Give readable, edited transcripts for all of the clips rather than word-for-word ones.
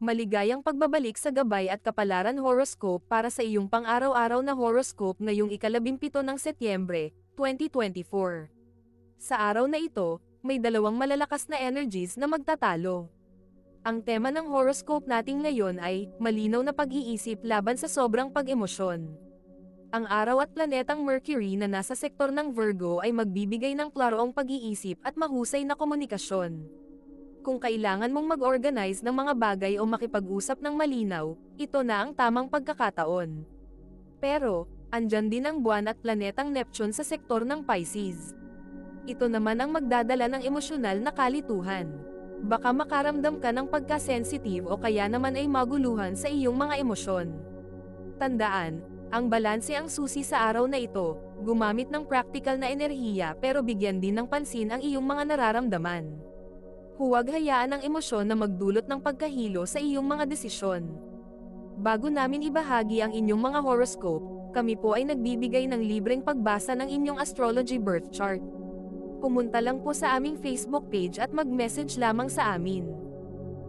Maligayang pagbabalik sa gabay at kapalaran horoscope para sa iyong pang-araw-araw na horoscope ngayong ika-17 ng Setyembre, 2024. Sa araw na ito, may dalawang malalakas na energies na magtatalo. Ang tema ng horoscope natin ngayon ay, malinaw na pag-iisip laban sa sobrang pag-emosyon. Ang araw at planetang Mercury na nasa sektor ng Virgo ay magbibigay ng klaroong pag-iisip at mahusay na komunikasyon. Kung kailangan mong mag-organize ng mga bagay o makipag-usap ng malinaw, ito na ang tamang pagkakataon. Pero, andyan din ang buwan at planetang Neptune sa sektor ng Pisces. Ito naman ang magdadala ng emosyonal na kalituhan. Baka makaramdam ka ng pagka-sensitive o kaya naman ay maguluhan sa iyong mga emosyon. Tandaan, ang balanse ang susi sa araw na ito, gumamit ng practical na enerhiya pero bigyan din ng pansin ang iyong mga nararamdaman. Huwag hayaan ang emosyon na magdulot ng pagkahilo sa iyong mga desisyon. Bago namin ibahagi ang inyong mga horoscope, kami po ay nagbibigay ng libreng pagbasa ng inyong astrology birth chart. Pumunta lang po sa aming Facebook page at mag-message lamang sa amin.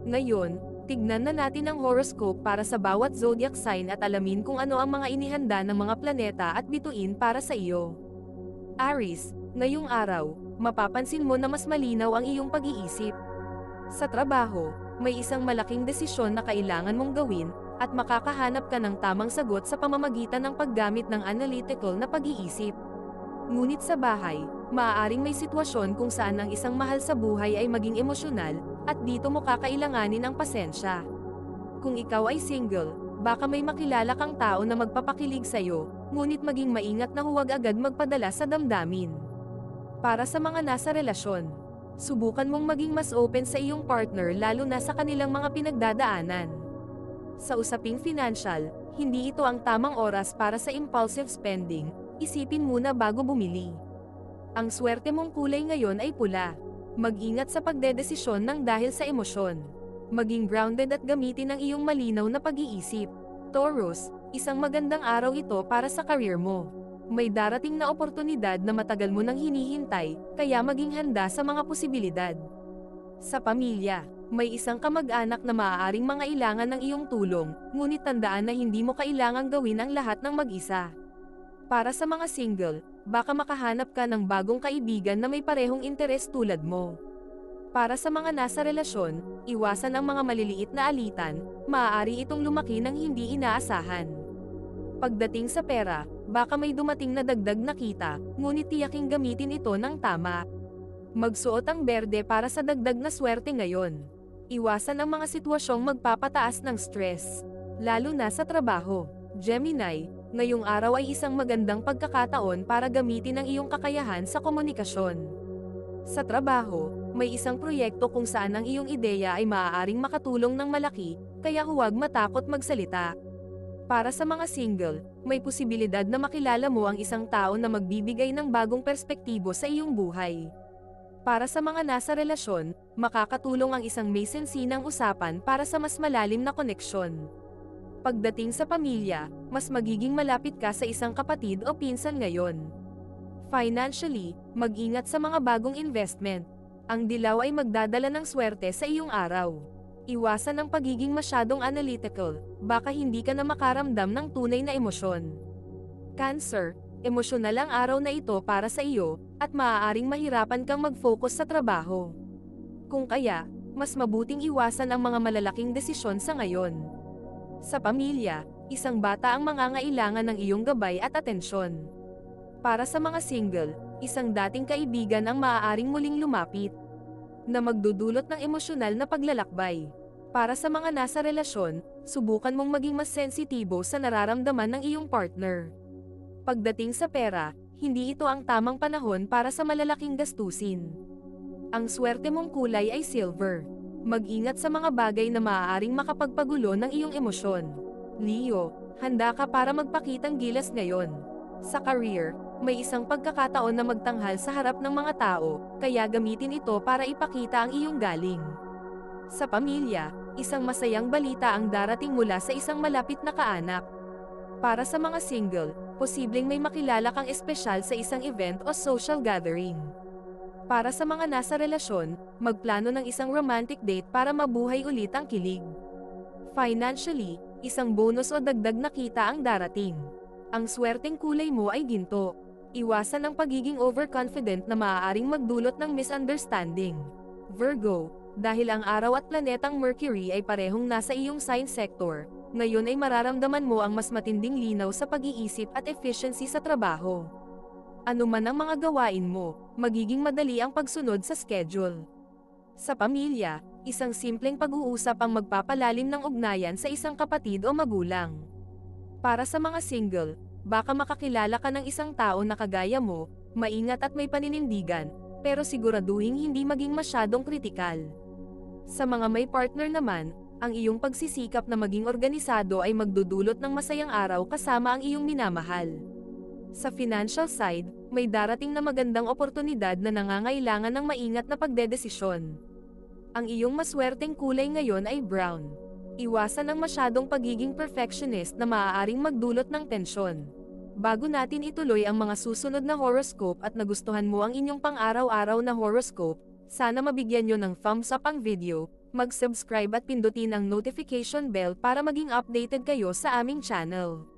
Ngayon, tignan na natin ang horoscope para sa bawat zodiac sign at alamin kung ano ang mga inihanda ng mga planeta at bituin para sa iyo. Aries, ngayong araw, mapapansin mo na mas malinaw ang iyong pag-iisip. Sa trabaho, may isang malaking desisyon na kailangan mong gawin, at makakahanap ka ng tamang sagot sa pamamagitan ng paggamit ng analytical na pag-iisip. Ngunit sa bahay, maaaring may sitwasyon kung saan ang isang mahal sa buhay ay maging emosyonal, at dito mo kakailanganin ang pasensya. Kung ikaw ay single, baka may makilala kang tao na magpapakilig sa'yo, ngunit maging maingat na huwag agad magpadala sa damdamin. Para sa mga nasa relasyon, subukan mong maging mas open sa iyong partner lalo na sa kanilang mga pinagdadaanan. Sa usaping financial, hindi ito ang tamang oras para sa impulsive spending, isipin muna bago bumili. Ang swerte mong kulay ngayon ay pula. Mag-ingat sa pagdedesisyon ng dahil sa emosyon. Maging grounded at gamitin ang iyong malinaw na pag-iisip. Taurus, isang magandang araw ito para sa career mo. May darating na oportunidad na matagal mo nang hinihintay, kaya maging handa sa mga posibilidad. Sa pamilya, may isang kamag-anak na maaaring mangailangan ng iyong tulong, ngunit tandaan na hindi mo kailangang gawin ang lahat ng mag-isa. Para sa mga single, baka makahanap ka ng bagong kaibigan na may parehong interes tulad mo. Para sa mga nasa relasyon, iwasan ang mga maliliit na alitan, maaari itong lumaki ng hindi inaasahan. Pagdating sa pera, baka may dumating na dagdag na kita, ngunit tiyaking gamitin ito ng tama. Magsuot ang berde para sa dagdag na swerte ngayon. Iwasan ang mga sitwasyong magpapataas ng stress, lalo na sa trabaho. Gemini, ngayong araw ay isang magandang pagkakataon para gamitin ang iyong kakayahan sa komunikasyon. Sa trabaho, may isang proyekto kung saan ang iyong ideya ay maaaring makatulong ng malaki, kaya huwag matakot magsalita. Para sa mga single, may posibilidad na makilala mo ang isang tao na magbibigay ng bagong perspektibo sa iyong buhay. Para sa mga nasa relasyon, makakatulong ang isang may sensinang usapan para sa mas malalim na koneksyon. Pagdating sa pamilya, mas magiging malapit ka sa isang kapatid o pinsan ngayon. Financially, mag-ingat sa mga bagong investment. Ang dilaw ay magdadala ng swerte sa iyong araw. Iwasan ang pagiging masyadong analytical, baka hindi ka na makaramdam ng tunay na emosyon. Cancer, emosyonal ang araw na ito para sa iyo, at maaaring mahirapan kang mag-focus sa trabaho. Kung kaya, mas mabuting iwasan ang mga malalaking desisyon sa ngayon. Sa pamilya, isang bata ang mangangailangan ng iyong gabay at atensyon. Para sa mga single, isang dating kaibigan ang maaaring muling lumapit, na magdudulot ng emosyonal na paglalakbay. Para sa mga nasa relasyon, subukan mong maging mas sensitibo sa nararamdaman ng iyong partner. Pagdating sa pera, hindi ito ang tamang panahon para sa malalaking gastusin. Ang swerte mong kulay ay silver. Mag-ingat sa mga bagay na maaaring makapagpagulo ng iyong emosyon. Leo, handa ka para magpakitang gilas ngayon. Sa career, may isang pagkakataon na magtanghal sa harap ng mga tao, kaya gamitin ito para ipakita ang iyong galing. Sa pamilya, isang masayang balita ang darating mula sa isang malapit na kaanak. Para sa mga single, posibleng may makilala kang espesyal sa isang event o social gathering. Para sa mga nasa relasyon, magplano ng isang romantic date para mabuhay ulit ang kilig. Financially, isang bonus o dagdag na kita ang darating. Ang swerteng kulay mo ay ginto. Iwasan ang pagiging overconfident na maaaring magdulot ng misunderstanding. Virgo, dahil ang araw at planetang Mercury ay parehong nasa iyong sign sector, ngayon ay mararamdaman mo ang mas matinding linaw sa pag-iisip at efficiency sa trabaho. Ano man ang mga gawain mo, magiging madali ang pagsunod sa schedule. Sa pamilya, isang simpleng pag-uusap ang magpapalalim ng ugnayan sa isang kapatid o magulang. Para sa mga single, baka makakilala ka ng isang tao na kagaya mo, maingat at may paninindigan, pero siguraduhin hindi maging masyadong kritikal. Sa mga may partner naman, ang iyong pagsisikap na maging organisado ay magdudulot ng masayang araw kasama ang iyong minamahal. Sa financial side, may darating na magandang oportunidad na nangangailangan ng maingat na pagdedesisyon. Ang iyong maswerteng kulay ngayon ay brown. Iwasan ang masyadong pagiging perfectionist na maaaring magdulot ng tensyon. Bago natin ituloy ang mga susunod na horoscope at nagustuhan mo ang inyong pang-araw-araw na horoscope, sana mabigyan nyo ng thumbs up ang video, mag-subscribe at pindutin ang notification bell para maging updated kayo sa aming channel.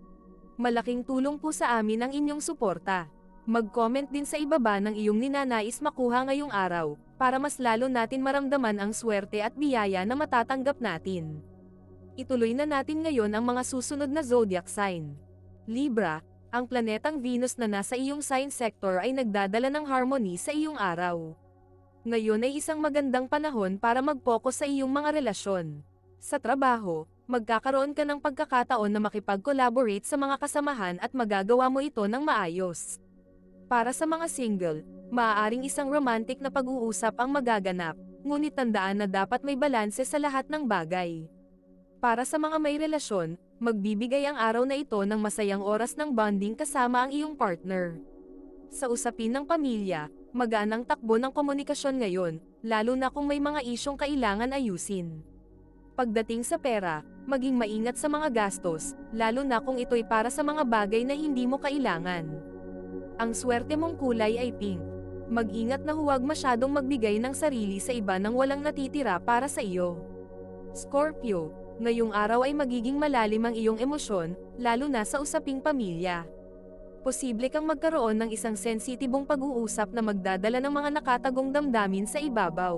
Malaking tulong po sa amin ang inyong suporta. Mag-comment din sa ibaba ng iyong ninanais makuha ngayong araw, para mas lalo natin maramdaman ang swerte at biyaya na matatanggap natin. Ituloy na natin ngayon ang mga susunod na zodiac sign. Libra, ang planetang Venus na nasa iyong sign sector ay nagdadala ng harmony sa iyong araw. Ngayon ay isang magandang panahon para mag-focus sa iyong mga relasyon. Sa trabaho, magkakaroon ka ng pagkakataon na makipag-collaborate sa mga kasamahan at magagawa mo ito ng maayos. Para sa mga single, maaaring isang romantic na pag-uusap ang magaganap, ngunit tandaan na dapat may balanse sa lahat ng bagay. Para sa mga may relasyon, magbibigay ang araw na ito ng masayang oras ng bonding kasama ang iyong partner. Sa usapin ng pamilya, magaan ang takbo ng komunikasyon ngayon, lalo na kung may mga isyong kailangan ayusin. Pagdating sa pera, maging maingat sa mga gastos, lalo na kung ito'y para sa mga bagay na hindi mo kailangan. Ang swerte mong kulay ay pink. Mag-ingat na huwag masyadong magbigay ng sarili sa iba nang walang natitira para sa iyo. Scorpio, ngayong araw ay magiging malalim ang iyong emosyon, lalo na sa usaping pamilya. Posible kang magkaroon ng isang sensitibong pag-uusap na magdadala ng mga nakatagong damdamin sa ibabaw.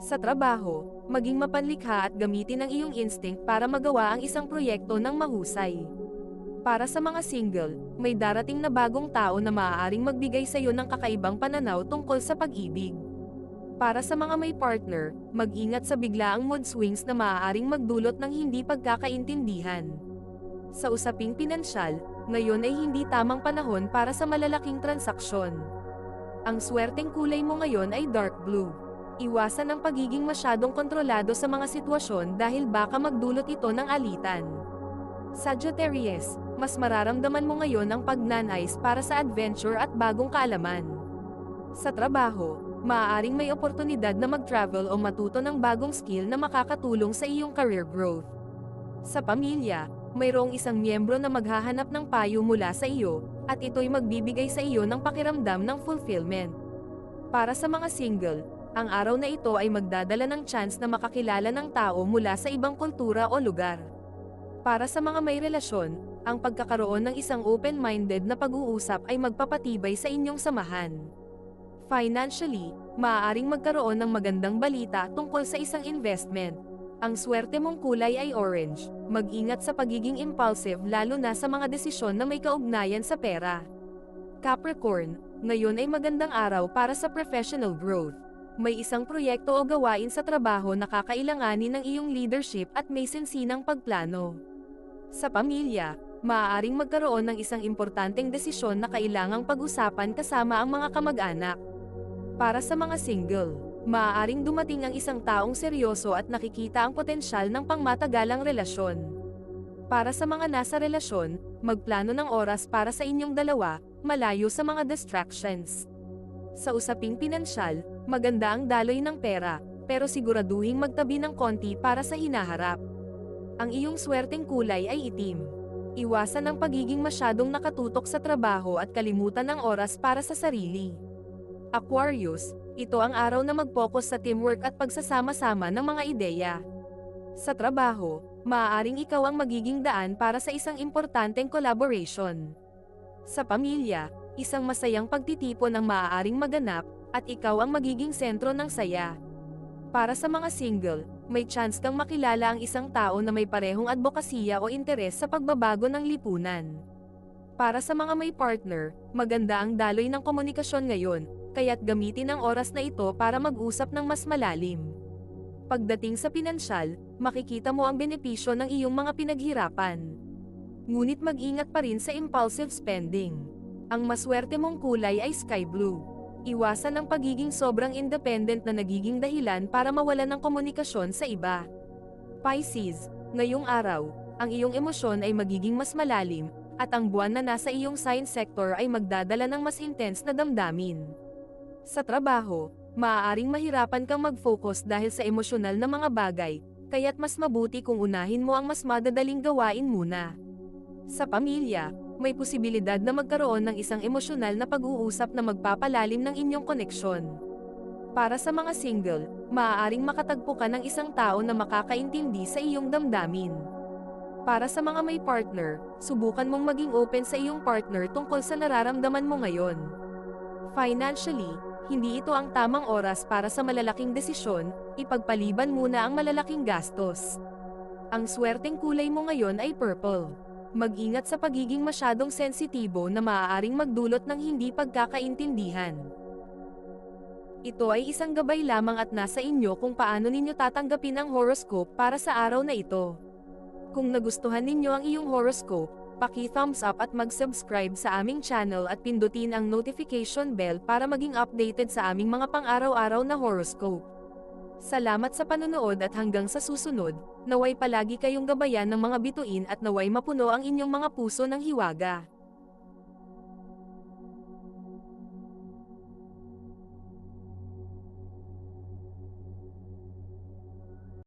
Sa trabaho, maging mapanlikha at gamitin ang iyong instinct para magawa ang isang proyekto ng mahusay. Para sa mga single, may darating na bagong tao na maaaring magbigay sa iyo ng kakaibang pananaw tungkol sa pag-ibig. Para sa mga may partner, mag-ingat sa biglaang mood swings na maaaring magdulot ng hindi pagkakaintindihan. Sa usaping pinansyal, ngayon ay hindi tamang panahon para sa malalaking transaksyon. Ang swerteng kulay mo ngayon ay dark blue. Iwasan ang pagiging masyadong kontrolado sa mga sitwasyon dahil baka magdulot ito ng alitan. Sagittarius, mas mararamdaman mo ngayon ang pagnanais para sa adventure at bagong kaalaman. Sa trabaho, maaaring may oportunidad na mag-travel o matuto ng bagong skill na makakatulong sa iyong career growth. Sa pamilya, mayroong isang miyembro na maghahanap ng payo mula sa iyo, at ito'y magbibigay sa iyo ng pakiramdam ng fulfillment. Para sa mga single, ang araw na ito ay magdadala ng chance na makakilala ng tao mula sa ibang kultura o lugar. Para sa mga may relasyon, ang pagkakaroon ng isang open-minded na pag-uusap ay magpapatibay sa inyong samahan. Financially, maaaring magkaroon ng magandang balita tungkol sa isang investment. Ang swerte mong kulay ay orange. Mag-ingat sa pagiging impulsive lalo na sa mga desisyon na may kaugnayan sa pera. Capricorn, ngayon ay magandang araw para sa professional growth. May isang proyekto o gawain sa trabaho na kakailanganin ng iyong leadership at may sinsinang pagplano. Sa pamilya, maaaring magkaroon ng isang importanteng desisyon na kailangang pag-usapan kasama ang mga kamag-anak. Para sa mga single, maaaring dumating ang isang taong seryoso at nakikita ang potensyal ng pangmatagalang relasyon. Para sa mga nasa relasyon, magplano ng oras para sa inyong dalawa, malayo sa mga distractions. Sa usaping pinansyal, maganda ang daloy ng pera, pero siguraduhing magtabi ng konti para sa hinaharap. Ang iyong swerteng kulay ay itim. Iwasan ang pagiging masyadong nakatutok sa trabaho at kalimutan ng oras para sa sarili. Aquarius, ito ang araw na mag-focus sa teamwork at pagsasama-sama ng mga ideya. Sa trabaho, maaaring ikaw ang magiging daan para sa isang importanteng collaboration. Sa pamilya, isang masayang pagtitipon ang maaaring maganap, at ikaw ang magiging sentro ng saya. Para sa mga single, may chance kang makilala ang isang tao na may parehong advokasya o interes sa pagbabago ng lipunan. Para sa mga may partner, maganda ang daloy ng komunikasyon ngayon, kaya't gamitin ang oras na ito para mag-usap ng mas malalim. Pagdating sa pinansyal, makikita mo ang benepisyo ng iyong mga pinaghirapan. Ngunit mag-ingat pa rin sa impulsive spending. Ang maswerte mong kulay ay sky blue. Iwasan ang pagiging sobrang independent na nagiging dahilan para mawalan ng komunikasyon sa iba. Pisces, ngayong araw, ang iyong emosyon ay magiging mas malalim, at ang buwan na nasa iyong sign sector ay magdadala ng mas intense na damdamin. Sa trabaho, maaaring mahirapan kang mag-focus dahil sa emosyonal na mga bagay, kaya't mas mabuti kung unahin mo ang mas madadaling gawain muna. Sa pamilya, may posibilidad na magkaroon ng isang emosyonal na pag-uusap na magpapalalim ng inyong koneksyon. Para sa mga single, maaaring makatagpo ka ng isang tao na makakaintindi sa iyong damdamin. Para sa mga may partner, subukan mong maging open sa iyong partner tungkol sa nararamdaman mo ngayon. Financially, hindi ito ang tamang oras para sa malalaking desisyon, ipagpaliban muna ang malalaking gastos. Ang swerteng kulay mo ngayon ay purple. Mag-ingat sa pagiging masyadong sensitibo na maaaring magdulot ng hindi pagkakaintindihan. Ito ay isang gabay lamang at nasa inyo kung paano ninyo tatanggapin ang horoscope para sa araw na ito. Kung nagustuhan ninyo ang iyong horoscope, paki-thumbs up at mag-subscribe sa aming channel at pindutin ang notification bell para maging updated sa aming mga pang-araw-araw na horoscope. Salamat sa panonood at hanggang sa susunod, naway palagi kayong gabayan ng mga bituin at naway mapuno ang inyong mga puso ng hiwaga.